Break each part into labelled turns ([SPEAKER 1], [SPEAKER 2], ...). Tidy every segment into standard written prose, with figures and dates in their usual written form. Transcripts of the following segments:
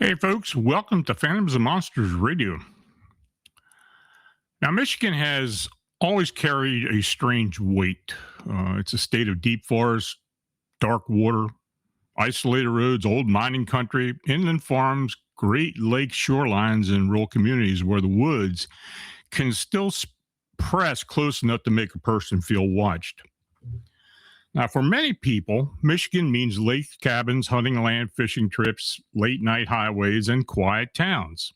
[SPEAKER 1] Hey folks, welcome to Phantoms and Monsters Radio. Now, Michigan has always carried a strange weight. It's a state of deep forest, dark water, isolated roads, old mining country, inland farms, Great Lake shorelines, and rural communities where the woods can still press close enough to make a person feel watched. Now, for many people, Michigan means lake cabins, hunting land, fishing trips, late night highways, and quiet towns.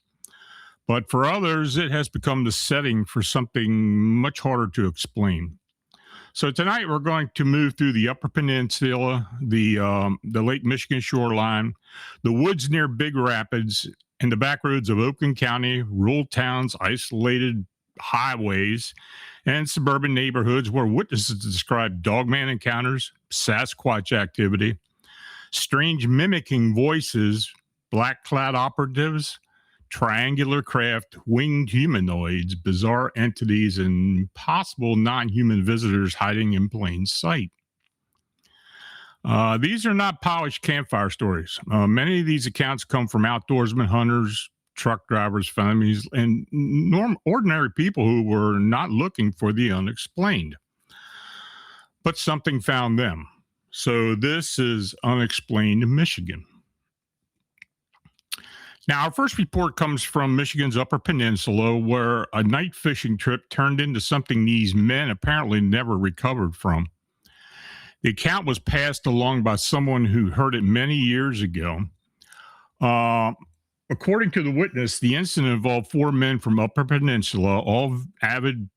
[SPEAKER 1] But for others, it has become the setting for something much harder to explain. So tonight we're going to move through the Upper Peninsula, the Lake Michigan shoreline, the woods near Big Rapids, and the back roads of Oakland County, rural towns, isolated highways, and suburban neighborhoods where witnesses describe dogman encounters, Sasquatch activity, strange mimicking voices, black-clad operatives, triangular craft, winged humanoids, bizarre entities, and possible non-human visitors hiding in plain sight. These are not polished campfire stories. Many of these accounts come from outdoorsmen, hunters, truck drivers, families, and ordinary people who were not looking for the unexplained. But something found them. So this is Unexplained Michigan. Now, our first report comes from Michigan's Upper Peninsula, where a night fishing trip turned into something these men apparently never recovered from. The account was passed along by someone who heard it many years ago. According to the witness, the incident involved four men from Upper Peninsula, all avid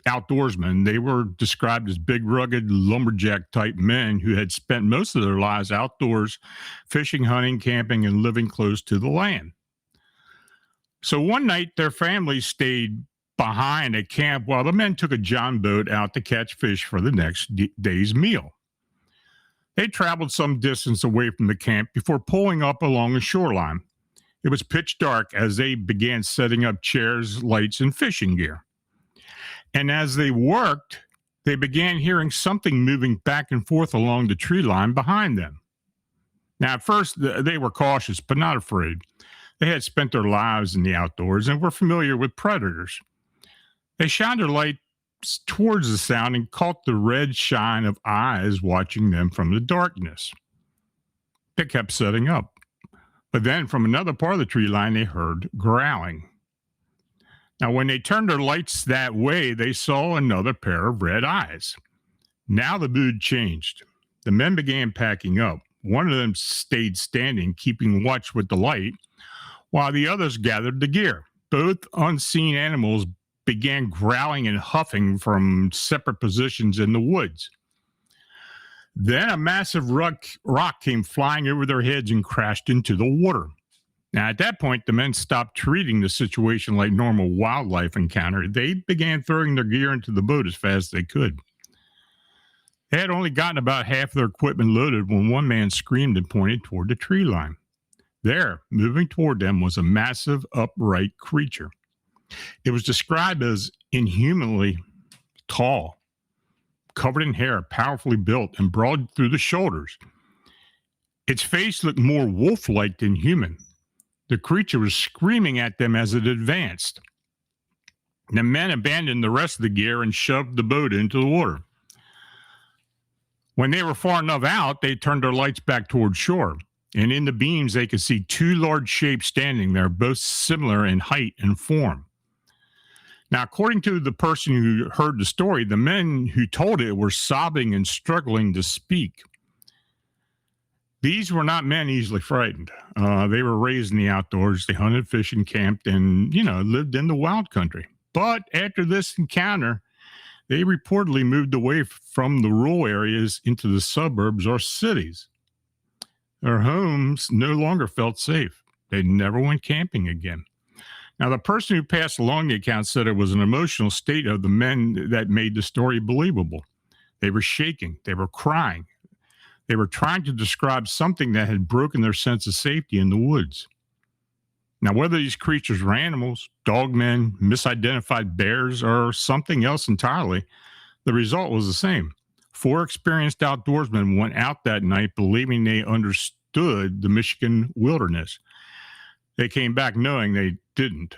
[SPEAKER 1] outdoorsmen. They were described as big, rugged, lumberjack-type men who had spent most of their lives outdoors, fishing, hunting, camping, and living close to the land. So one night, their families stayed behind at camp while the men took a john boat out to catch fish for the next day's meal. They traveled some distance away from the camp before pulling up along the shoreline. It was pitch dark as they began setting up chairs, lights, and fishing gear. And as they worked, they began hearing something moving back and forth along the tree line behind them. Now, at first, they were cautious, but not afraid. They had spent their lives in the outdoors and were familiar with predators. They shined their lights towards the sound and caught the red shine of eyes watching them from the darkness. They kept setting up. But then from another part of the tree line, they heard growling. Now, when they turned their lights that way, they saw another pair of red eyes. Now the mood changed. The men began packing up. One of them stayed standing, keeping watch with the light, while the others gathered the gear. Both unseen animals began growling and huffing from separate positions in the woods. Then a massive rock came flying over their heads and crashed into the water. Now, at that point, the men stopped treating the situation like normal wildlife encounter. They began throwing their gear into the boat as fast as they could. They had only gotten about half their equipment loaded when one man screamed and pointed toward the tree line. There, moving toward them, was a massive, upright creature. It was described as inhumanly tall, covered in hair, powerfully built, and broad through the shoulders. Its face looked more wolf-like than human. The creature was screaming at them as it advanced. The men abandoned the rest of the gear and shoved the boat into the water. When they were far enough out, they turned their lights back toward shore, and in the beams they could see two large shapes standing there, both similar in height and form. Now, according to the person who heard the story, the men who told it were sobbing and struggling to speak. These were not men easily frightened. They were raised in the outdoors. They hunted, fished, and camped, and, lived in the wild country. But after this encounter, they reportedly moved away from the rural areas into the suburbs or cities. Their homes no longer felt safe. They never went camping again. Now, the person who passed along the account said it was an emotional state of the men that made the story believable. They were shaking. They were crying. They were trying to describe something that had broken their sense of safety in the woods. Now, whether these creatures were animals, dogmen, misidentified bears, or something else entirely, the result was the same. 4 experienced outdoorsmen went out that night believing they understood the Michigan wilderness. They came back knowing they didn't.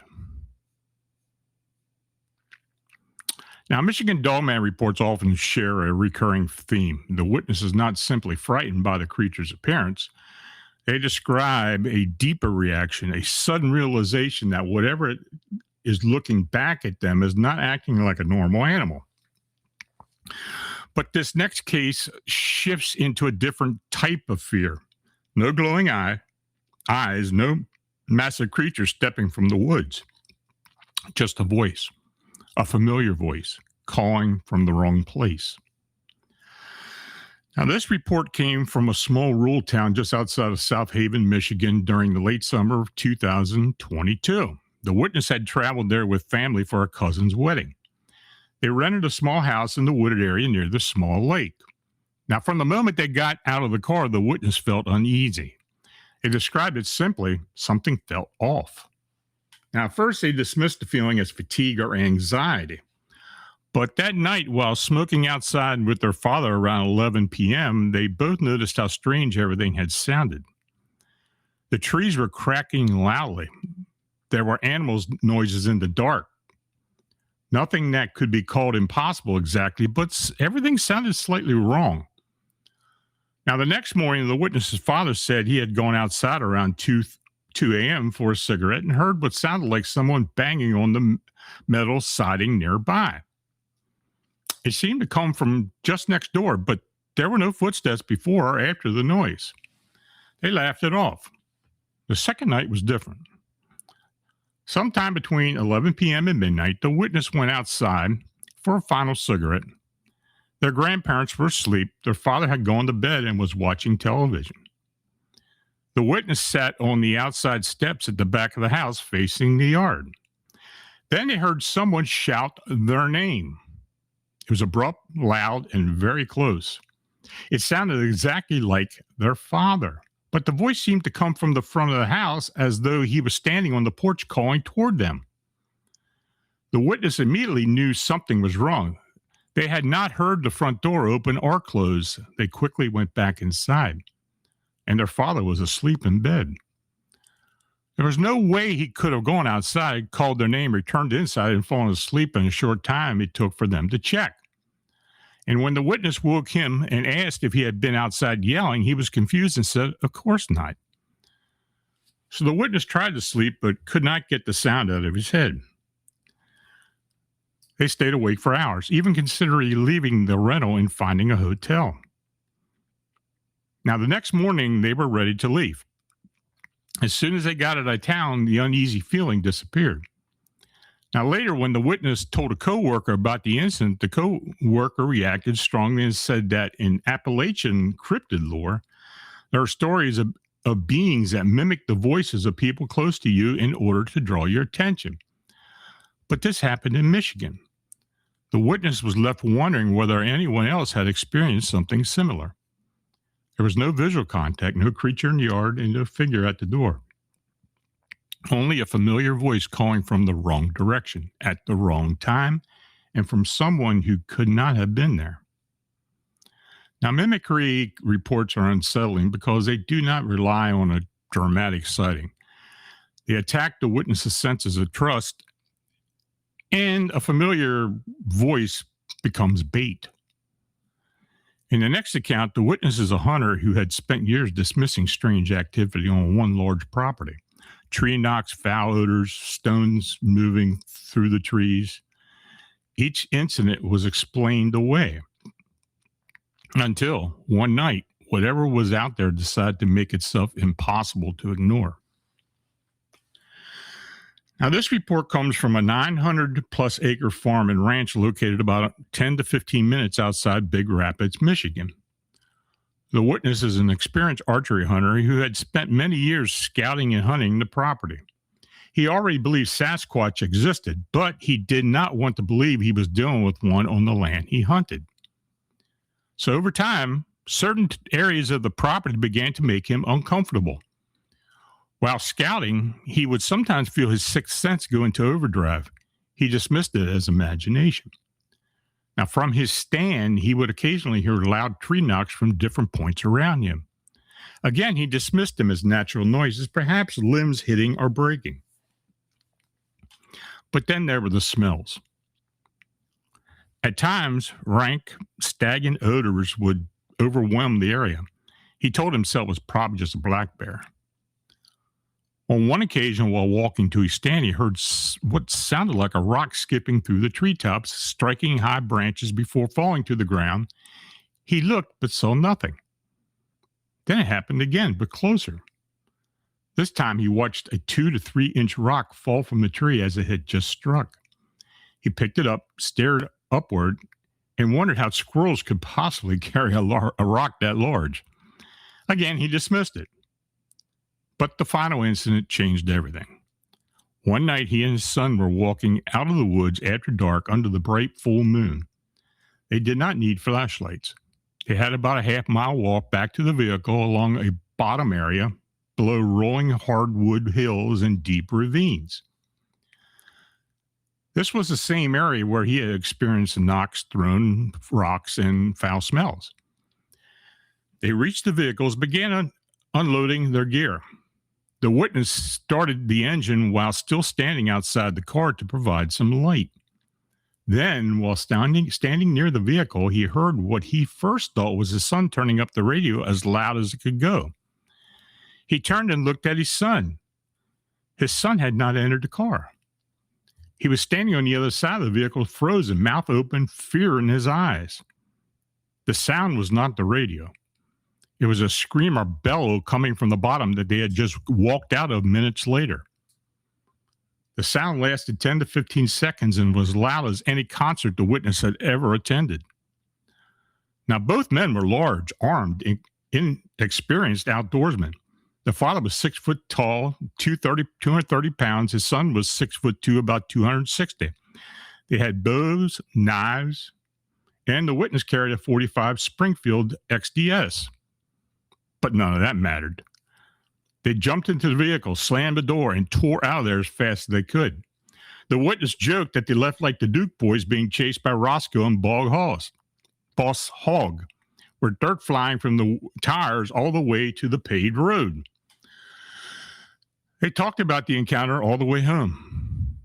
[SPEAKER 1] Now, Michigan Dogman reports often share a recurring theme. The witness is not simply frightened by the creature's appearance. They describe a deeper reaction, a sudden realization that whatever it is looking back at them is not acting like a normal animal. But this next case shifts into a different type of fear. No glowing eyes, no massive creature stepping from the woods. Just a voice. A familiar voice calling from the wrong place. Now, this report came from a small rural town just outside of South Haven, Michigan, during the late summer of 2022. The witness had traveled there with family for a cousin's wedding. They rented a small house in the wooded area near the small lake. Now, from the moment they got out of the car, the witness felt uneasy. They described it simply, something felt off. Now, at first, they dismissed the feeling as fatigue or anxiety. But that night, while smoking outside with their father around 11 p.m., they both noticed how strange everything had sounded. The trees were cracking loudly. There were animals' noises in the dark. Nothing that could be called impossible exactly, but everything sounded slightly wrong. Now, the next morning, the witness's father said he had gone outside around 2 a.m. for a cigarette and heard what sounded like someone banging on the metal siding nearby. It seemed to come from just next door, but there were no footsteps before or after the noise. They laughed it off. The second night was different. Sometime between 11 p.m. and midnight, the witness went outside for a final cigarette. Their grandparents were asleep. Their father had gone to bed and was watching television. The witness sat on the outside steps at the back of the house facing the yard. Then they heard someone shout their name. It was abrupt, loud, and very close. It sounded exactly like their father, but the voice seemed to come from the front of the house as though he was standing on the porch calling toward them. The witness immediately knew something was wrong. They had not heard the front door open or close. They quickly went back inside, and their father was asleep in bed. There was no way he could have gone outside, called their name, returned inside, and fallen asleep in a short time it took for them to check. And when the witness woke him and asked if he had been outside yelling, he was confused and said, "Of course not." So the witness tried to sleep but could not get the sound out of his head. They stayed awake for hours, even considering leaving the rental and finding a hotel. Now, the next morning, they were ready to leave. As soon as they got out of town, the uneasy feeling disappeared. Now, later, when the witness told a coworker about the incident, the coworker reacted strongly and said that in Appalachian cryptid lore, there are stories of beings that mimic the voices of people close to you in order to draw your attention. But this happened in Michigan. The witness was left wondering whether anyone else had experienced something similar. There was no visual contact, no creature in the yard, and no figure at the door. Only a familiar voice calling from the wrong direction at the wrong time and from someone who could not have been there. Now, mimicry reports are unsettling because they do not rely on a dramatic sighting. They attack the witness's senses of trust, and a familiar voice becomes bait. In the next account, the witness is a hunter who had spent years dismissing strange activity on one large property. Tree knocks, foul odors, stones moving through the trees. Each incident was explained away until one night, whatever was out there decided to make itself impossible to ignore. Now, this report comes from a 900-plus acre farm and ranch located about 10 to 15 minutes outside Big Rapids, Michigan. The witness is an experienced archery hunter who had spent many years scouting and hunting the property. He already believed Sasquatch existed, but he did not want to believe he was dealing with one on the land he hunted. So over time, certain areas of the property began to make him uncomfortable. While scouting, he would sometimes feel his sixth sense go into overdrive. He dismissed it as imagination. Now, from his stand, he would occasionally hear loud tree knocks from different points around him. Again, he dismissed them as natural noises, perhaps limbs hitting or breaking. But then there were the smells. At times, rank, stagnant odors would overwhelm the area. He told himself it was probably just a black bear. On one occasion, while walking to his stand, he heard what sounded like a rock skipping through the treetops, striking high branches before falling to the ground. He looked, but saw nothing. Then it happened again, but closer. This time, he watched a 2 to 3 inch rock fall from the tree as it had just struck. He picked it up, stared upward, and wondered how squirrels could possibly carry a rock that large. Again, he dismissed it. But the final incident changed everything. One night, he and his son were walking out of the woods after dark under the bright full moon. They did not need flashlights. They had about a half-mile walk back to the vehicle along a bottom area below rolling hardwood hills and deep ravines. This was the same area where he had experienced knocks, thrown rocks, and foul smells. They reached the vehicles, began unloading their gear. The witness started the engine while still standing outside the car to provide some light. Then, while standing near the vehicle, he heard what he first thought was his son turning up the radio as loud as it could go. He turned and looked at his son. His son had not entered the car. He was standing on the other side of the vehicle, frozen, mouth open, fear in his eyes. The sound was not the radio. It was a scream or bellow coming from the bottom that they had just walked out of minutes later. The sound lasted 10 to 15 seconds and was loud as any concert the witness had ever attended. Now, both men were large, armed, inexperienced outdoorsmen. The father was 6 foot tall, 230 pounds. His son was 6'2", about 260. They had bows, knives, and the witness carried a .45 Springfield XDS. But none of that mattered. They jumped into the vehicle, slammed the door, and tore out of there as fast as they could. The witness joked that they left like the Duke boys being chased by Roscoe and Boss Hogg, with dirt flying from the tires all the way to the paved road. They talked about the encounter all the way home.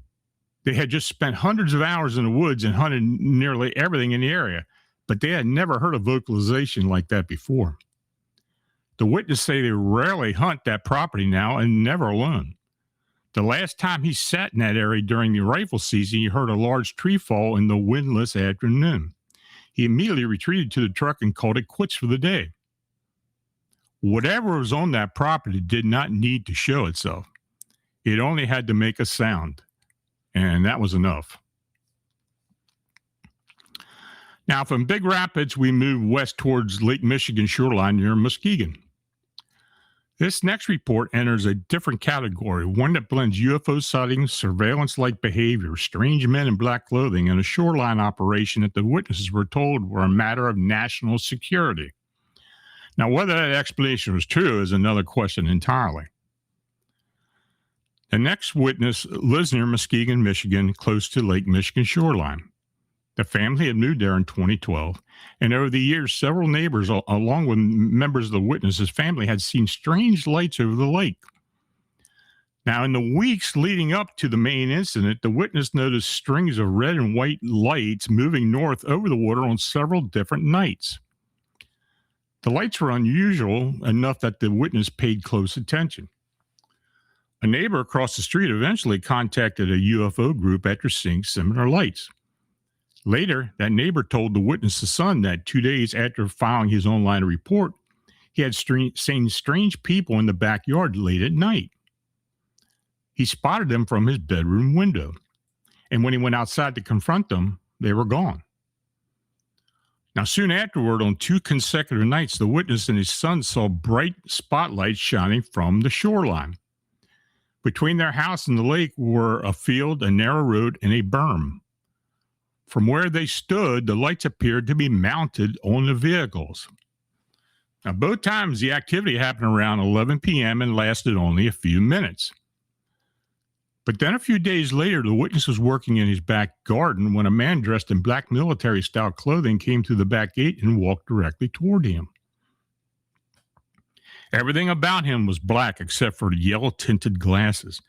[SPEAKER 1] They had just spent hundreds of hours in the woods and hunted nearly everything in the area, but they had never heard a vocalization like that before. The witness say they rarely hunt that property now and never alone. The last time he sat in that area during the rifle season, he heard a large tree fall in the windless afternoon. He immediately retreated to the truck and called it quits for the day. Whatever was on that property did not need to show itself. It only had to make a sound, and that was enough. Now, from Big Rapids, we move west towards Lake Michigan shoreline near Muskegon. This next report enters a different category, one that blends UFO sightings, surveillance-like behavior, strange men in black clothing, and a shoreline operation that the witnesses were told were a matter of national security. Now, whether that explanation was true is another question entirely. The next witness lives near Muskegon, Michigan, close to Lake Michigan shoreline. The family had moved there in 2012, and over the years, several neighbors, along with members of the witnesses' family, had seen strange lights over the lake. Now, in the weeks leading up to the main incident, the witness noticed strings of red and white lights moving north over the water on several different nights. The lights were unusual enough that the witness paid close attention. A neighbor across the street eventually contacted a UFO group after seeing similar lights. Later, that neighbor told the witness's son that 2 days after filing his online report, he had seen strange people in the backyard late at night. He spotted them from his bedroom window, and when he went outside to confront them, they were gone. Now, soon afterward, on 2 consecutive nights, the witness and his son saw bright spotlights shining from the shoreline. Between their house and the lake were a field, a narrow road, and a berm. From where they stood, the lights appeared to be mounted on the vehicles. Now, both times the activity happened around 11 p.m. and lasted only a few minutes. But then a few days later, the witness was working in his back garden when a man dressed in black military-style clothing came through the back gate and walked directly toward him. Everything about him was black except for yellow-tinted glasses.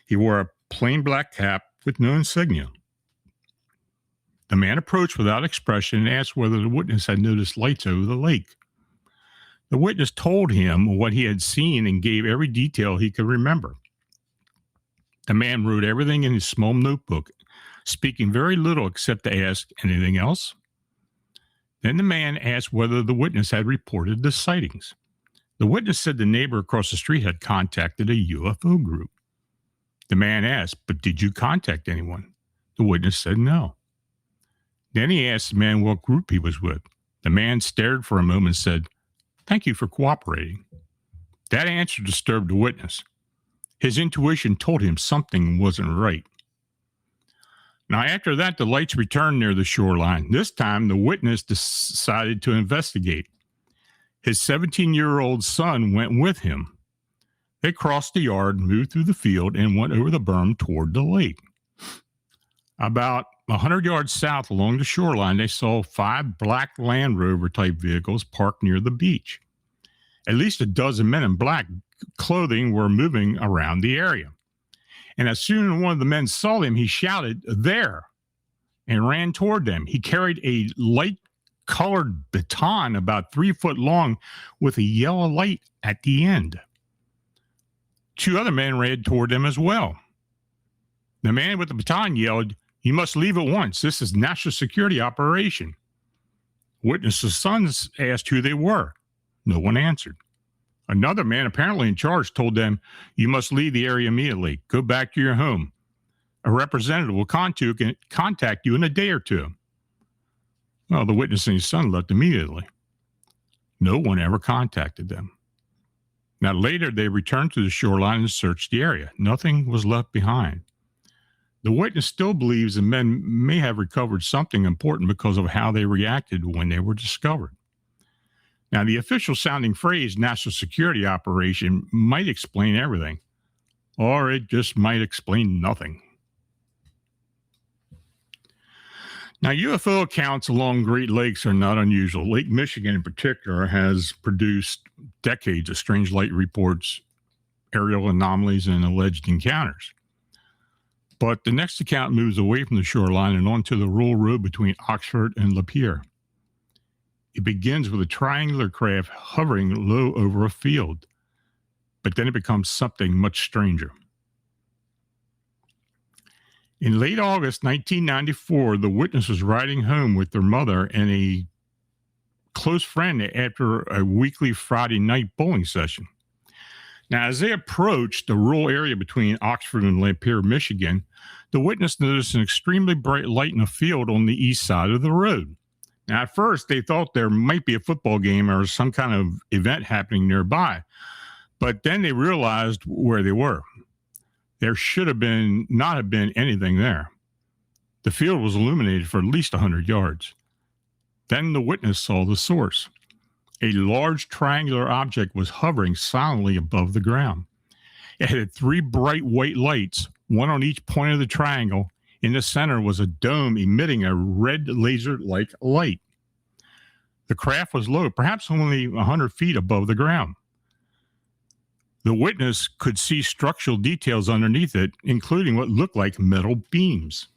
[SPEAKER 1] He wore a plain black cap with no insignia. The man approached without expression and asked whether the witness had noticed lights over the lake. The witness told him what he had seen and gave every detail he could remember. The man wrote everything in his small notebook, speaking very little except to ask, "Anything else?" Then the man asked whether the witness had reported the sightings. The witness said the neighbor across the street had contacted a UFO group. The man asked, "But did you contact anyone?" The witness said no. Then he asked the man what group he was with. The man stared for a moment and said, "Thank you for cooperating." That answer disturbed the witness. His intuition told him something wasn't right. Now, after that, the lights returned near the shoreline. This time, the witness decided to investigate. His 17-year-old son went with him. They crossed the yard, moved through the field, and went over the berm toward the lake. About 100 yards south along the shoreline, they saw 5 black Land Rover-type vehicles parked near the beach. At least a dozen men in black clothing were moving around the area. And as soon as one of the men saw them, he shouted, "There!" and ran toward them. He carried a light-colored baton about 3 foot long with a yellow light at the end. 2 other men ran toward them as well. The man with the baton yelled, "You must leave at once. This is national security operation." Witnesses' sons asked who they were. No one answered. Another man, apparently in charge, told them, "You must leave the area immediately. Go back to your home. A representative will contact you in a day or two." Well, the witness and his son left immediately. No one ever contacted them. Now, later, they returned to the shoreline and searched the area. Nothing was left behind. The witness still believes the men may have recovered something important because of how they reacted when they were discovered. Now, the official sounding phrase national security operation might explain everything, or it just might explain nothing. Now, UFO accounts along Great Lakes are not unusual. Lake Michigan in particular has produced decades of strange light reports, aerial anomalies, and alleged encounters. But the next account moves away from the shoreline and onto the rural road between Oxford and Lapeer. It begins with a triangular craft hovering low over a field, but then it becomes something much stranger. In late August 1994, the witness was riding home with their mother and a close friend after a weekly Friday night bowling session. Now, as they approached the rural area between Oxford and Lapeer, Michigan, the witness noticed an extremely bright light in a field on the east side of the road. Now, at first, they thought there might be a football game or some kind of event happening nearby, but then they realized where they were. There should have not have been anything there. The field was illuminated for at least 100 yards. Then the witness saw the source. A large triangular object was hovering silently above the ground. It had 3 bright white lights, one on each point of the triangle. In the center was a dome emitting a red laser-like light. The craft was low, perhaps only 100 feet above the ground. The witness could see structural details underneath it, including what looked like metal beams.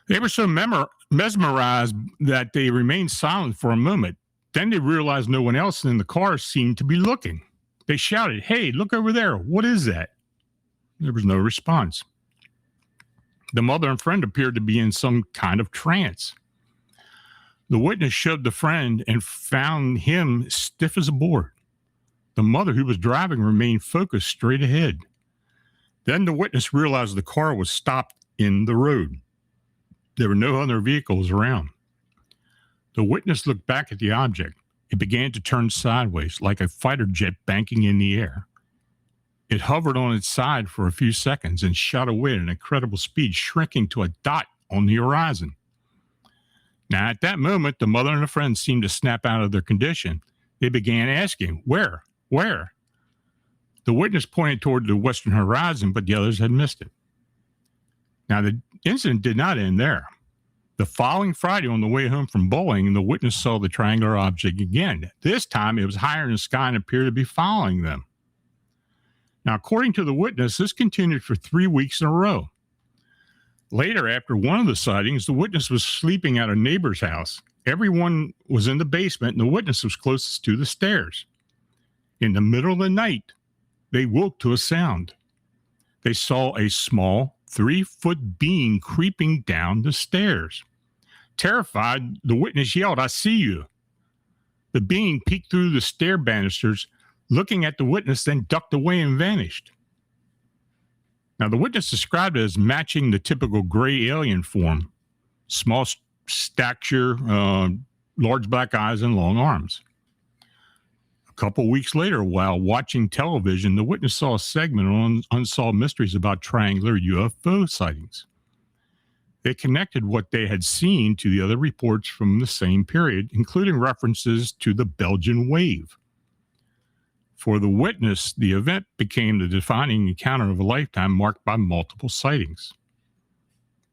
[SPEAKER 1] They were so mesmerized that they remained silent for a moment. Then they realized no one else in the car seemed to be looking. They shouted, "Hey, look over there. What is that?" There was no response. The mother and friend appeared to be in some kind of trance. The witness shoved the friend and found him stiff as a board. The mother, who was driving, remained focused straight ahead. Then the witness realized the car was stopped in the road. There were no other vehicles around. The witness looked back at the object. It began to turn sideways, like a fighter jet banking in the air. It hovered on its side for a few seconds and shot away at an incredible speed, shrinking to a dot on the horizon. Now, at that moment, the mother and the friend seemed to snap out of their condition. They began asking, "Where? Where?" The witness pointed toward the western horizon, but the others had missed it. Now, the incident did not end there. The following Friday, on the way home from bowling, the witness saw the triangular object again. This time, it was higher in the sky and appeared to be following them. Now, according to the witness, this continued for 3 weeks in a row. Later, after one of the sightings, the witness was sleeping at a neighbor's house. Everyone was in the basement, and the witness was closest to the stairs. In the middle of the night, they woke to a sound. They saw a small 3-foot being creeping down the stairs. Terrified, the witness yelled, "I see you." The being peeked through the stair banisters, looking at the witness, then ducked away and vanished. Now, the witness described it as matching the typical gray alien form: small stature, large black eyes, and long arms. A couple weeks later, while watching television, the witness saw a segment on Unsolved Mysteries about triangular UFO sightings. They connected what they had seen to the other reports from the same period, including references to the Belgian wave. For the witness, the event became the defining encounter of a lifetime, marked by multiple sightings.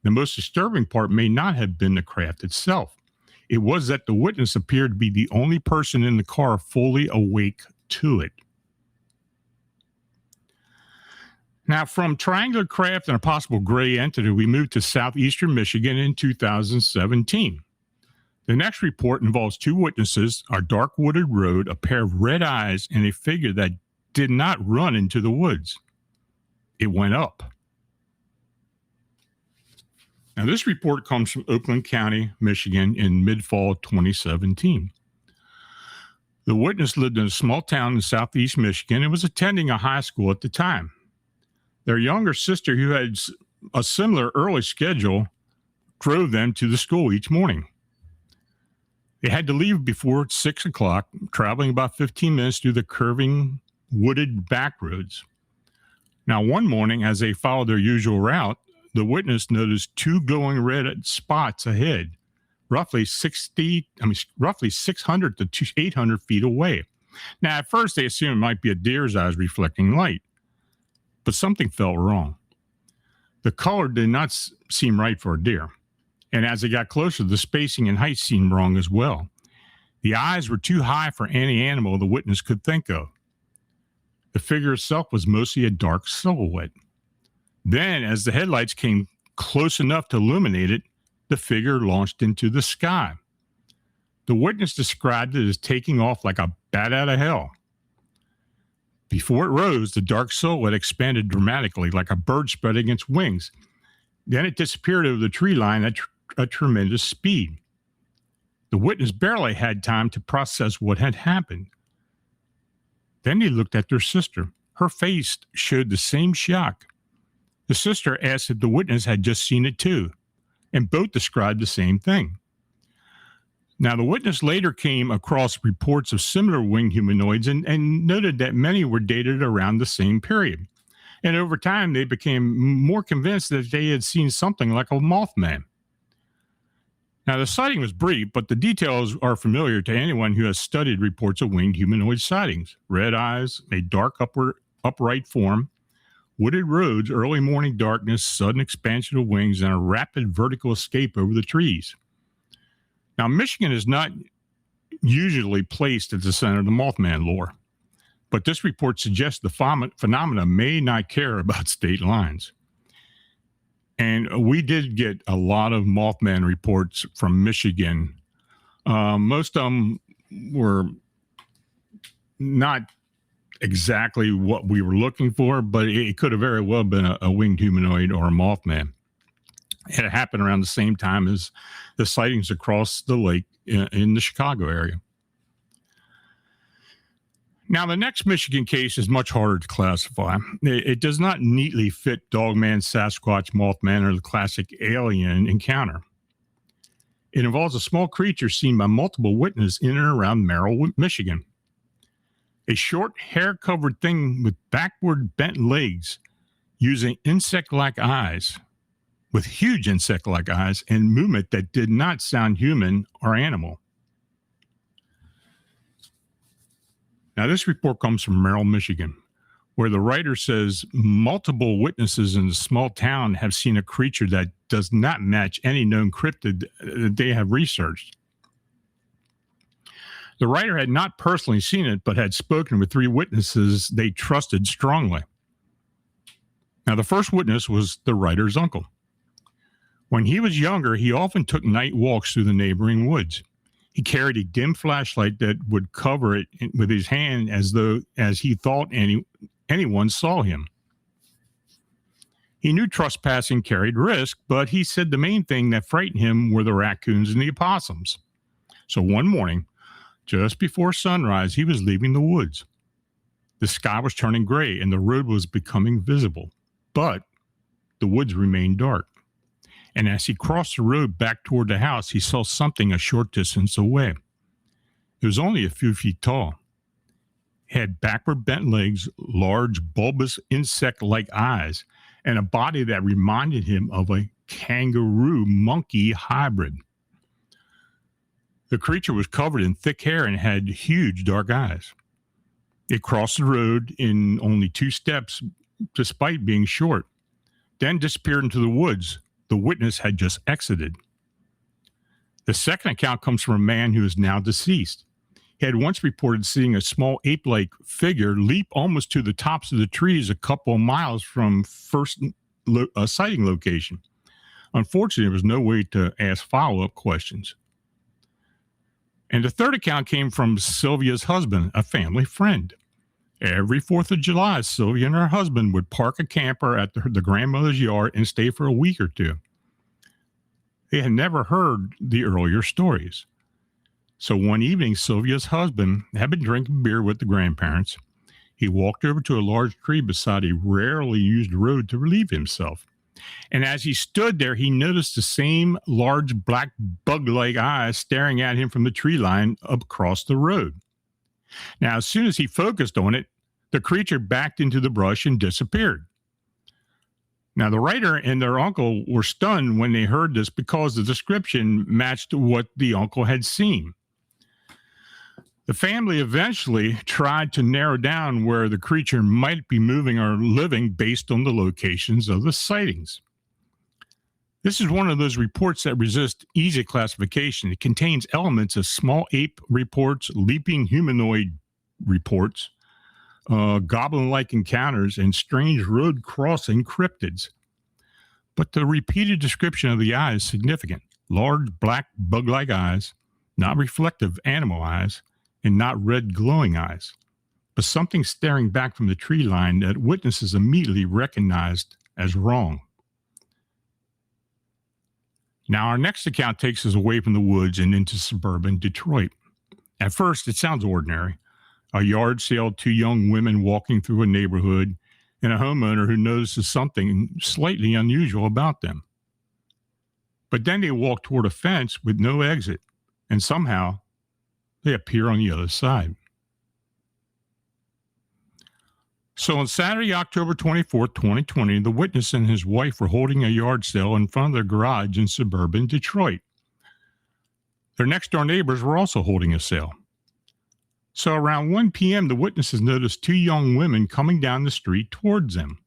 [SPEAKER 1] The most disturbing part may not have been the craft itself. It was that the witness appeared to be the only person in the car fully awake to it. Now, from triangular craft and a possible gray entity, we moved to southeastern Michigan in 2017. The next report involves 2 witnesses, a dark wooded road, a pair of red eyes, and a figure that did not run into the woods. It went up. Now, this report comes from Oakland County, Michigan, in mid-fall 2017. The witness lived in a small town in southeast Michigan and was attending a high school at the time. Their younger sister, who had a similar early schedule, drove them to the school each morning. They had to leave before 6 o'clock, traveling about 15 minutes through the curving, wooded back roads. Now, one morning, as they followed their usual route, the witness noticed 2 glowing red spots ahead, roughly 600 to 800 feet away. Now, at first, they assumed it might be a deer's eyes reflecting light, but something felt wrong. The color did not seem right for a deer. And as they got closer, the spacing and height seemed wrong as well. The eyes were too high for any animal the witness could think of. The figure itself was mostly a dark silhouette. Then, as the headlights came close enough to illuminate it, the figure launched into the sky. The witness described it as taking off like a bat out of hell. Before it rose, the dark silhouette expanded dramatically like a bird spreading its wings. Then it disappeared over the tree line at a tremendous speed. The witness barely had time to process what had happened. Then they looked at their sister. Her face showed the same shock. The sister asked if the witness had just seen it too, and both described the same thing. Now, the witness later came across reports of similar winged humanoids and noted that many were dated around the same period. And over time, they became more convinced that they had seen something like a Mothman. Now, the sighting was brief, but the details are familiar to anyone who has studied reports of winged humanoid sightings. Red eyes, a dark upright form, wooded roads, early morning darkness, sudden expansion of wings, and a rapid vertical escape over the trees. Now, Michigan is not usually placed at the center of the Mothman lore, but this report suggests the phenomena may not care about state lines. And we did get a lot of Mothman reports from Michigan. Most of them were not exactly what we were looking for, but it could have very well been a winged humanoid or a Mothman. It happened around the same time as the sightings across the lake in the Chicago area. Now, the next Michigan case is much harder to classify. It does not neatly fit Dogman, Sasquatch, Mothman, or the classic alien encounter. It involves a small creature seen by multiple witnesses in and around Merrill, Michigan. A short, hair-covered thing with backward bent legs using insect-like eyes, with huge insect-like eyes and movement that did not sound human or animal. Now, this report comes from Merrill, Michigan, where the writer says multiple witnesses in the small town have seen a creature that does not match any known cryptid that they have researched. The writer had not personally seen it, but had spoken with 3 witnesses they trusted strongly. Now, the first witness was the writer's uncle. When he was younger, he often took night walks through the neighboring woods. He carried a dim flashlight that would cover it with his hand as he thought anyone saw him. He knew trespassing carried risk, but he said the main thing that frightened him were the raccoons and the opossums. So one morning, just before sunrise, he was leaving the woods. The sky was turning gray and the road was becoming visible, but the woods remained dark. And as he crossed the road back toward the house, he saw something a short distance away. It was only a few feet tall. It had backward bent legs, large, bulbous insect-like eyes, and a body that reminded him of a kangaroo-monkey hybrid. The creature was covered in thick hair and had huge dark eyes. It crossed the road in only 2 steps, despite being short, then disappeared into the woods. The witness had just exited. The second account comes from a man who is now deceased. He had once reported seeing a small ape-like figure leap almost to the tops of the trees a couple of miles from first sighting location. Unfortunately, there was no way to ask follow-up questions. And the third account came from Sylvia's husband, a family friend. Every 4th of July, Sylvia and her husband would park a camper at the grandmother's yard and stay for a week or 2. They had never heard the earlier stories. So one evening, Sylvia's husband had been drinking beer with the grandparents. He walked over to a large tree beside a rarely used road to relieve himself. And as he stood there, he noticed the same large black bug-like eyes staring at him from the tree line across the road. Now, as soon as he focused on it, the creature backed into the brush and disappeared. Now, the writer and their uncle were stunned when they heard this because the description matched what the uncle had seen. The family eventually tried to narrow down where the creature might be moving or living based on the locations of the sightings. This is one of those reports that resist easy classification. It contains elements of small ape reports, leaping humanoid reports, goblin-like encounters, and strange road-crossing cryptids. But the repeated description of the eye is significant. Large, black, bug-like eyes, not reflective animal eyes, and not red glowing eyes. was something staring back from the tree line that witnesses immediately recognized as wrong. Now, our next account takes us away from the woods and into suburban Detroit. At first, it sounds ordinary. A yard sale, two young women walking through a neighborhood, and a homeowner who notices something slightly unusual about them. But then they walk toward a fence with no exit, and somehow they appear on the other side. So on Saturday, October 24th, 2020, the witness and his wife were holding a yard sale in front of their garage in suburban Detroit. Their next-door neighbors were also holding a sale. So around 1 p.m., the witnesses noticed two young women coming down the street towards them.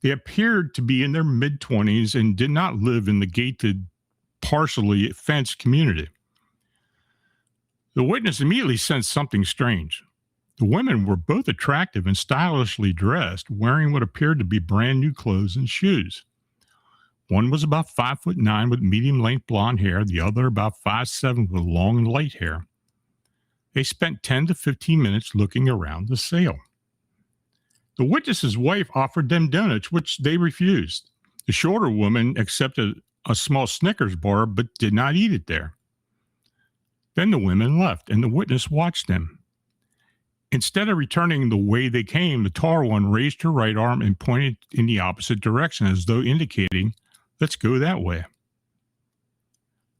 [SPEAKER 1] They appeared to be in their mid-20s and did not live in the gated, partially fenced community. The witness immediately sensed something strange. The women were both attractive and stylishly dressed, wearing what appeared to be brand new clothes and shoes. One was about 5'9" with medium-length blonde hair, the other about 5'7" with long and light hair. They spent 10 to 15 minutes looking around the sale. The witness's wife offered them donuts, which they refused. The shorter woman accepted a small Snickers bar, but did not eat it there. Then the women left, and the witness watched them. Instead of returning the way they came, the taller one raised her right arm and pointed in the opposite direction, as though indicating, "Let's go that way."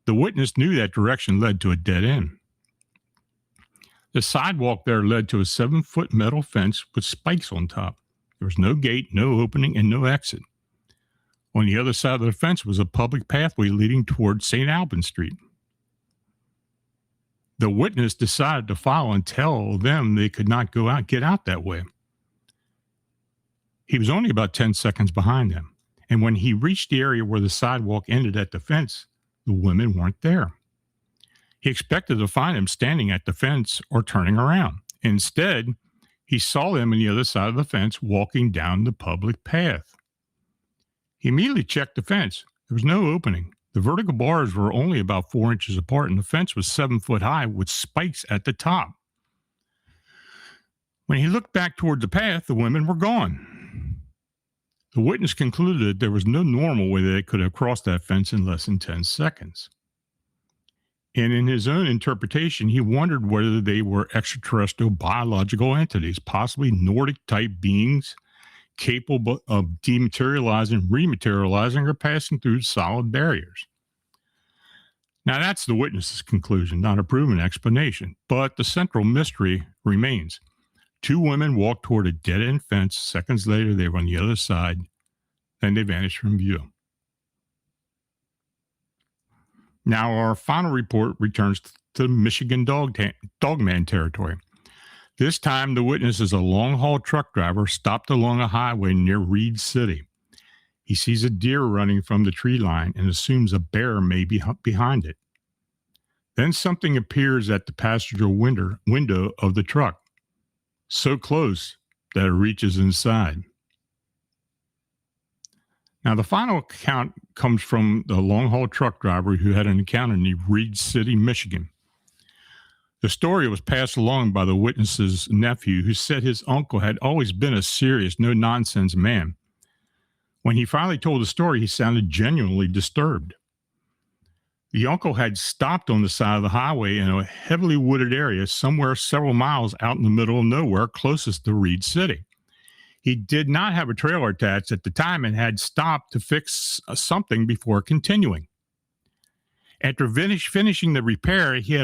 [SPEAKER 1] The witness knew that direction led to a dead end. The sidewalk there led to a 7-foot metal fence with spikes on top. There was no gate, no opening, and no exit. On the other side of the fence was a public pathway leading toward St. Albans Street. The witness decided to follow and tell them they could not get out that way. He was only about 10 seconds behind them, and when he reached the area where the sidewalk ended at the fence, the women weren't there. He expected to find them standing at the fence or turning around. Instead, he saw them on the other side of the fence walking down the public path. He immediately checked the fence. There was no opening. The vertical bars were only about 4 inches apart, and the fence was 7 foot high with spikes at the top. When he looked back toward the path, the women were gone. The witness concluded there was no normal way they could have crossed that fence in less than 10 seconds. And in his own interpretation, he wondered whether they were extraterrestrial biological entities, possibly Nordic-type beings capable of dematerializing, rematerializing, or passing through solid barriers. Now, that's the witness's conclusion, not a proven explanation, but the central mystery remains. Two women walked toward a dead-end fence. Seconds later, they were on the other side. Then they vanished from view. Now, our final report returns to Michigan Dogman territory. This time, the witness is a long-haul truck driver stopped along a highway near Reed City. He sees a deer running from the tree line and assumes a bear may be behind it. Then something appears at the passenger window of the truck, so close that it reaches inside. Now, the final account comes from the long-haul truck driver who had an encounter in Reed City, Michigan. The story was passed along by the witness's nephew, who said his uncle had always been a serious, no-nonsense man. When he finally told the story, he sounded genuinely disturbed. The uncle had stopped on the side of the highway in a heavily wooded area somewhere several miles out in the middle of nowhere closest to Reed City. He did not have a trailer attached at the time and had stopped to fix something before continuing. After finishing the repair, he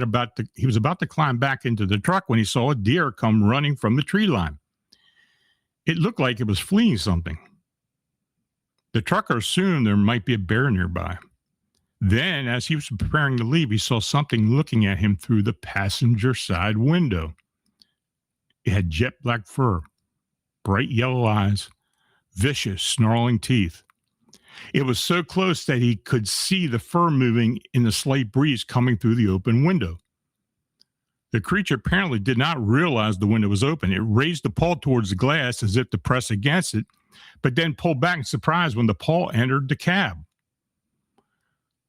[SPEAKER 1] was about to climb back into the truck when he saw a deer come running from the tree line. It looked like it was fleeing something. The trucker assumed there might be a bear nearby. Then, as he was preparing to leave, he saw something looking at him through the passenger side window. It had jet black fur, bright yellow eyes, vicious, snarling teeth. It was so close that he could see the fur moving in the slight breeze coming through the open window. The creature apparently did not realize the window was open. It raised the paw towards the glass as if to press against it, but then pulled back in surprise when the paw entered the cab.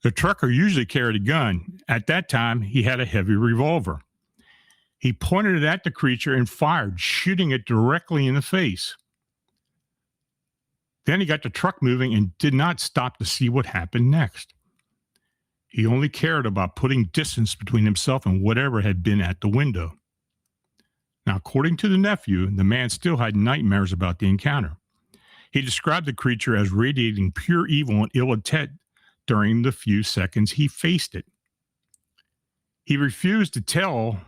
[SPEAKER 1] The trucker usually carried a gun. At that time, he had a heavy revolver. He pointed it at the creature and fired, shooting it directly in the face. Then he got the truck moving and did not stop to see what happened next. He only cared about putting distance between himself and whatever had been at the window. Now, according to the nephew, the man still had nightmares about the encounter. He described the creature as radiating pure evil and ill intent during the few seconds he faced it. He refused to tell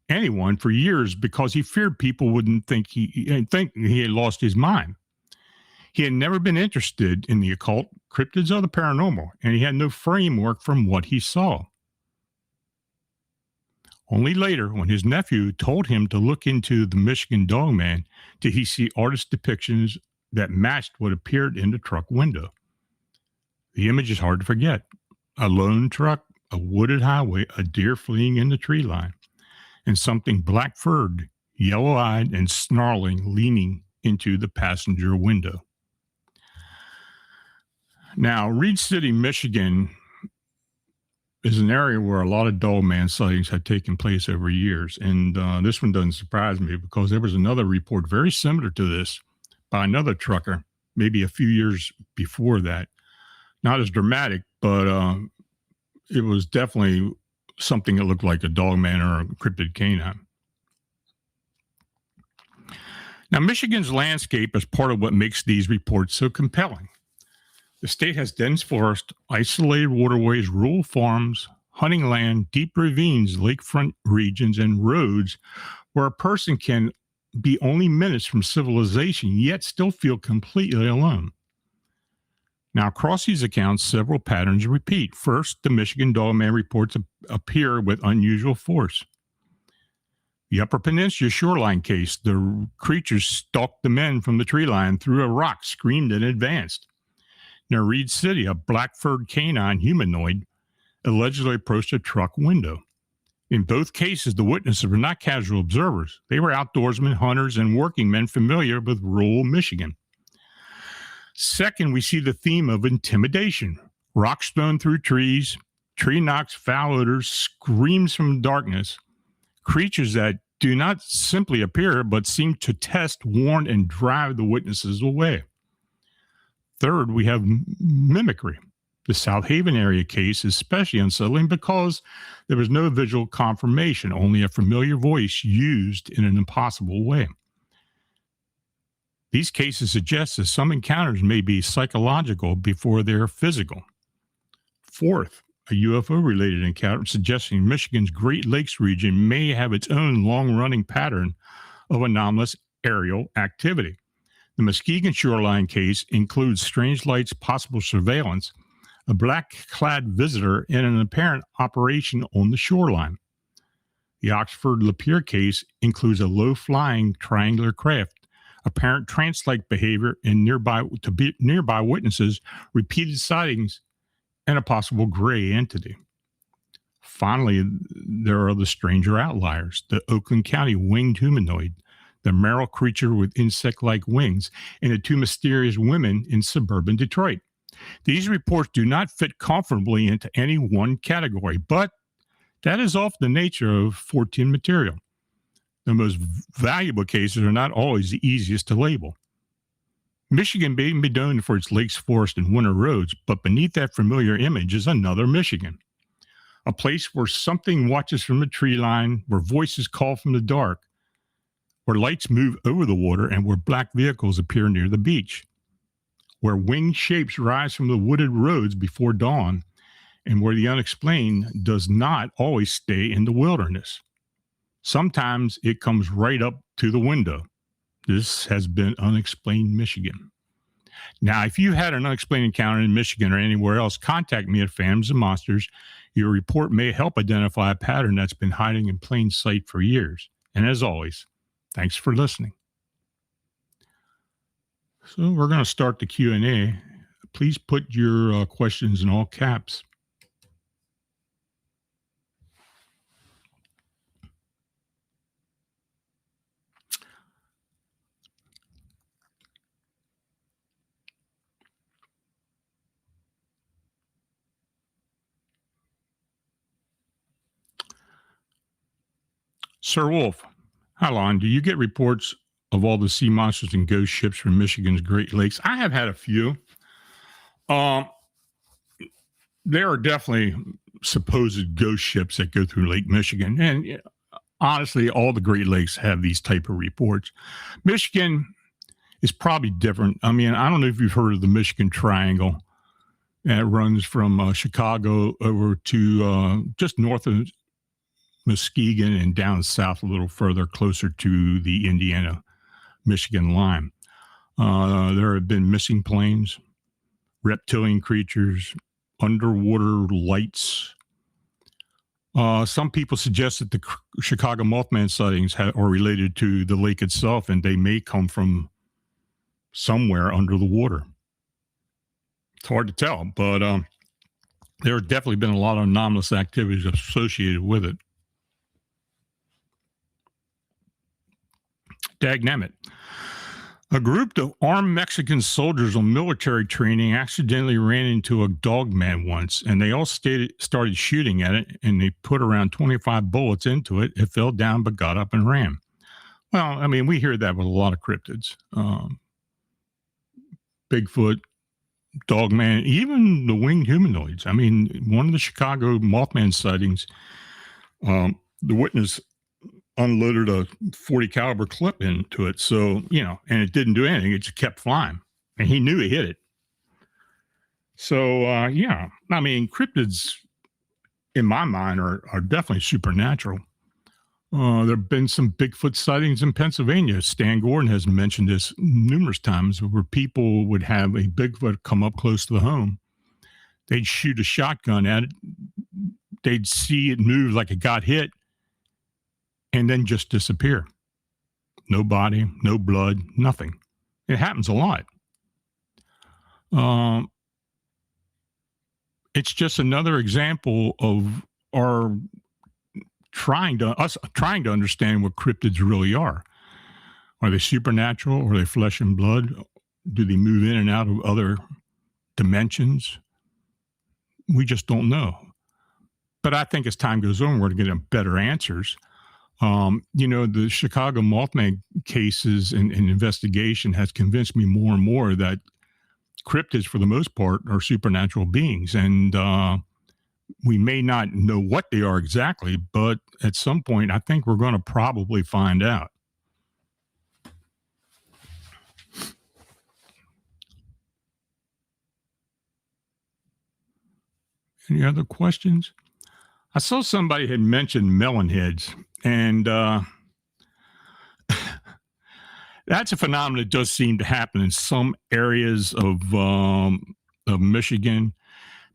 [SPEAKER 1] anyone for years because he feared people wouldn't think he had lost his mind. He had never been interested in the occult, cryptids, or the paranormal, and he had no framework from what he saw. Only later, when his nephew told him to look into the Michigan Dogman, did he see artist depictions that matched what appeared in the truck window. The image is hard to forget. A lone truck, a wooded highway, a deer fleeing in the tree line, and something black-furred, yellow-eyed, and snarling leaning into the passenger window. Now, Reed City, Michigan is an area where a lot of dogman sightings had taken place over years. And this one doesn't surprise me because there was another report very similar to this by another trucker, maybe a few years before that. Not as dramatic, but it was definitely something that looked like a dogman or a cryptid canine. Now, Michigan's landscape is part of what makes these reports so compelling. The state has dense forest, isolated waterways, rural farms, hunting land, deep ravines, lakefront regions, and roads where a person can be only minutes from civilization, yet still feel completely alone. Now, across these accounts, several patterns repeat. First, the Michigan Dogman reports appear with unusual force. The Upper Peninsula shoreline case, the creatures stalked the men from the tree line, threw a rock, screamed, and advanced. Near Reed City, a black-furred canine humanoid allegedly approached a truck window. In both cases, the witnesses were not casual observers. They were outdoorsmen, hunters, and working men familiar with rural Michigan. Second, we see the theme of intimidation. Rocks thrown through trees, tree knocks, foul odors, screams from darkness. Creatures that do not simply appear, but seem to test, warn, and drive the witnesses away. Third, we have mimicry. The South Haven area case is especially unsettling because there was no visual confirmation, only a familiar voice used in an impossible way. These cases suggest that some encounters may be psychological before they're physical. Fourth, a UFO-related encounter suggesting Michigan's Great Lakes region may have its own long-running pattern of anomalous aerial activity. The Muskegon shoreline case includes strange lights, possible surveillance, a black-clad visitor, and an apparent operation on the shoreline. The Oxford and Lapeer case includes a low-flying triangular craft, apparent trance-like behavior in nearby witnesses, repeated sightings, and a possible gray entity. Finally, there are the stranger outliers, the Oakland County winged humanoid, the Merrill creature with insect-like wings, and the two mysterious women in suburban Detroit. These reports do not fit comfortably into any one category, but that is often the nature of 14 material. The most valuable cases are not always the easiest to label. Michigan may be known for its lakes, forests, and winter roads, but beneath that familiar image is another Michigan, a place where something watches from the tree line, where voices call from the dark, where lights move over the water, and where black vehicles appear near the beach, where winged shapes rise from the wooded roads before dawn, and where the unexplained does not always stay in the wilderness. Sometimes it comes right up to the window. This has been Unexplained Michigan. Now, if you had an unexplained encounter in Michigan or anywhere else, contact me at Phantoms and Monsters. Your report may help identify a pattern that's been hiding in plain sight for years. And as always, thanks for listening. So we're going to start the Q&A. Please put your questions in all caps. Sir Wolf, hi, Lon. Do you get reports of all the sea monsters and ghost ships from Michigan's Great Lakes? I have had a few. Um, there are definitely supposed ghost ships that go through Lake Michigan, and honestly, all the Great Lakes have these type of reports. Michigan is probably different. I mean, I don't know if you've heard of the Michigan Triangle. It runs from Chicago over to just north of Muskegon and down south a little further, closer to the Indiana-Michigan line. There have been missing planes, reptilian creatures, underwater lights. Some people suggest that the Chicago Mothman sightings are related to the lake itself, and they may come from somewhere under the water. It's hard to tell, but there have definitely been a lot of anomalous activities associated with it. Dagnammit. A group of armed Mexican soldiers on military training accidentally ran into a dogman once, and they all started shooting at it, and they put around 25 bullets into it. It fell down but got up and ran. Well, I mean, we hear that with a lot of cryptids. Bigfoot, dogman, even the winged humanoids. I mean, one of the Chicago Mothman sightings, the witness unloaded a 40 caliber clip into it. So, and it didn't do anything. It just kept flying, and he knew he hit it. So, I mean, cryptids in my mind are definitely supernatural. There have been some Bigfoot sightings in Pennsylvania. Stan Gordon has mentioned this numerous times, where people would have a Bigfoot come up close to the home. They'd shoot a shotgun at it. They'd see it move like it got hit, and then just disappear. No body, no blood, nothing. It happens a lot. It's just another example of us trying to understand what cryptids really are. Are they supernatural? Are they flesh and blood? Do they move in and out of other dimensions? We just don't know. But I think as time goes on, we're getting better answers. The Chicago Mothman cases and investigation has convinced me more and more that cryptids, for the most part, are supernatural beings. And we may not know what they are exactly, but at some point, I think we're going to probably find out. Any other questions? I saw somebody had mentioned melon heads, and that's a phenomenon that does seem to happen in some areas of Michigan.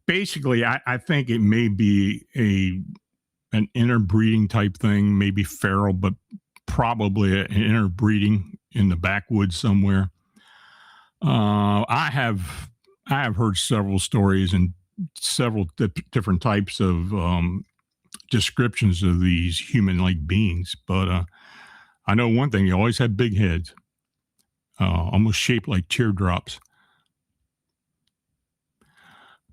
[SPEAKER 1] Basically, I think it may be an interbreeding type thing, maybe feral, but probably an interbreeding in the backwoods somewhere. I have heard several stories and several different types of descriptions of these human-like beings, but I know one thing: they always have big heads, almost shaped like teardrops.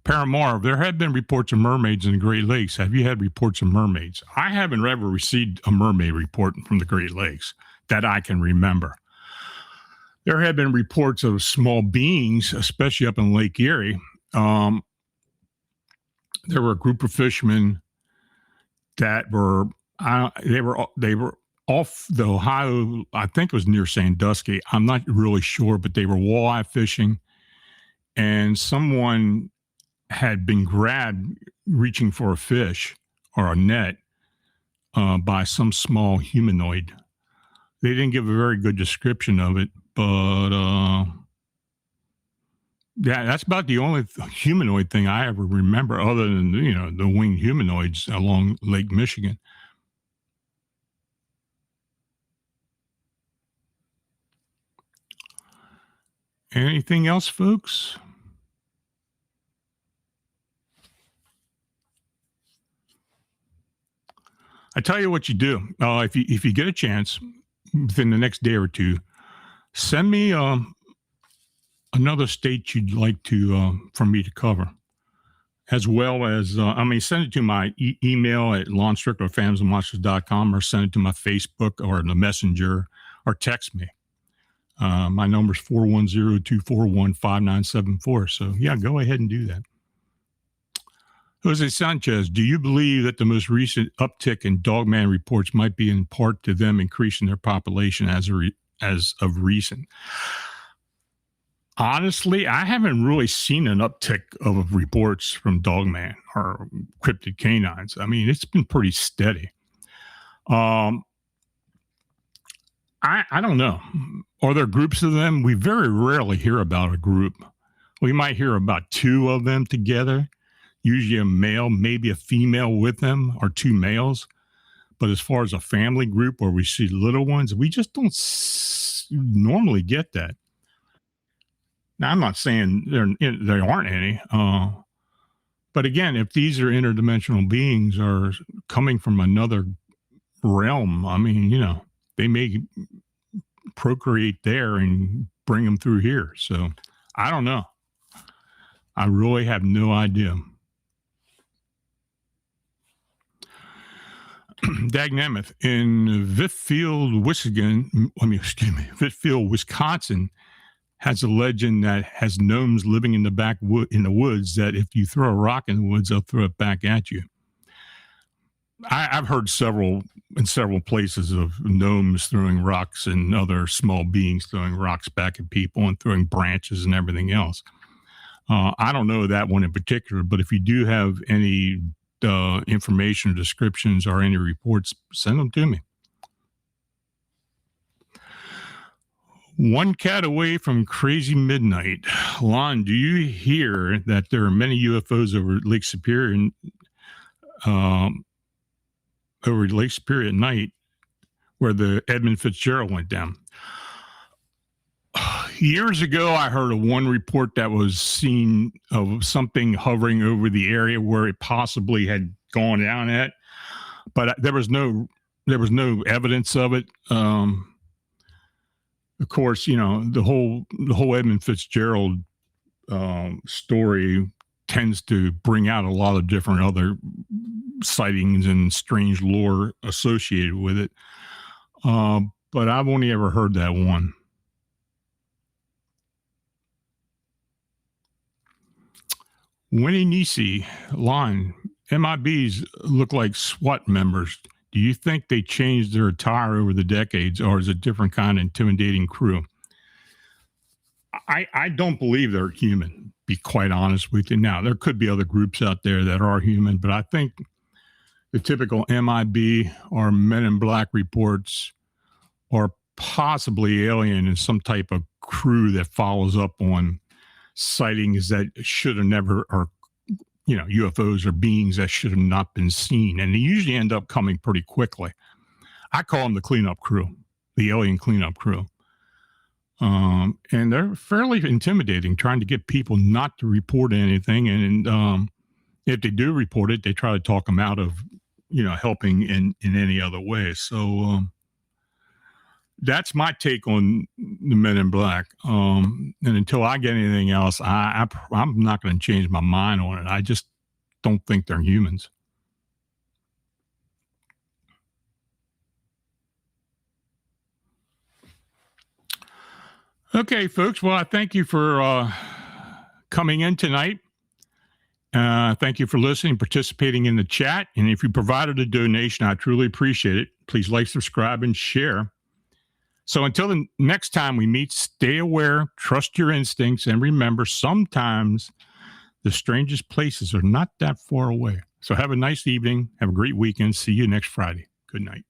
[SPEAKER 1] Paramore, there have been reports of mermaids in the Great Lakes. Have you had reports of mermaids? I haven't ever received a mermaid report from the Great Lakes that I can remember. There have been reports of small beings, especially up in Lake Erie. There were a group of fishermen that were off the Ohio. I think it was near Sandusky. I'm not really sure, but they were walleye fishing, and someone had been grabbed reaching for a fish or a net by some small humanoid. They didn't give a very good description of it, but that's about the only humanoid thing I ever remember, other than the winged humanoids along Lake Michigan. Anything else, folks? I tell you what you do. If you get a chance within the next day or two, send me another state you'd like to for me to cover, as well as, send it to my email at lonstrickler@phantomsandmonsters.com, or send it to my Facebook or the messenger, or text me. My number is 410-241-5974. So yeah, go ahead and do that. Jose Sanchez, do you believe that the most recent uptick in Dogman reports might be in part to them increasing their population as of recent? Honestly, I haven't really seen an uptick of reports from Dogman or cryptid canines. I mean, it's been pretty steady. I don't know. Are there groups of them? We very rarely hear about a group. We might hear about two of them together, usually a male, maybe a female with them, or two males. But as far as a family group where we see little ones, we just don't normally get that. Now, I'm not saying there aren't any. But again, if these are interdimensional beings or coming from another realm, I mean, they may procreate there and bring them through here. So I don't know. I really have no idea. Dagnammith, in Whitfield, Wisconsin, has a legend that has gnomes living in the woods, that if you throw a rock in the woods, they'll throw it back at you. I've heard in several places of gnomes throwing rocks and other small beings throwing rocks back at people and throwing branches and everything else. I don't know that one in particular, but if you do have any information or descriptions or any reports, send them to me. One cat away from crazy midnight. Lon, do you hear that there are many UFOs over Lake Superior at night, where the Edmund Fitzgerald went down? Years ago, I heard of one report that was seen of something hovering over the area where it possibly had gone down at, but there was no evidence of it. Of course, the whole Edmund Fitzgerald story tends to bring out a lot of different other sightings and strange lore associated with it. But I've only ever heard that one. Winnie Nisi, Lon, MIBs look like SWAT members. Do you think they changed their attire over the decades, or is it a different kind of intimidating crew? I don't believe they're human, be quite honest with you. Now, there could be other groups out there that are human, but I think the typical MIB or Men in Black reports are possibly alien and some type of crew that follows up on sightings that should have never, or UFOs or beings that should have not been seen. And they usually end up coming pretty quickly. I call them the cleanup crew, the alien cleanup crew. And they're fairly intimidating, trying to get people not to report anything. And if they do report it, they try to talk them out of, helping in any other way. So that's my take on the Men in Black. And until I get anything else, I'm not going to change my mind on it. I just don't think they're humans. Okay, folks. Well, I thank you for coming in tonight. Thank you for listening, participating in the chat. And if you provided a donation, I truly appreciate it. Please like, subscribe, and share. So until the next time we meet, stay aware, trust your instincts, and remember, sometimes the strangest places are not that far away. So have a nice evening. Have a great weekend. See you next Friday. Good night.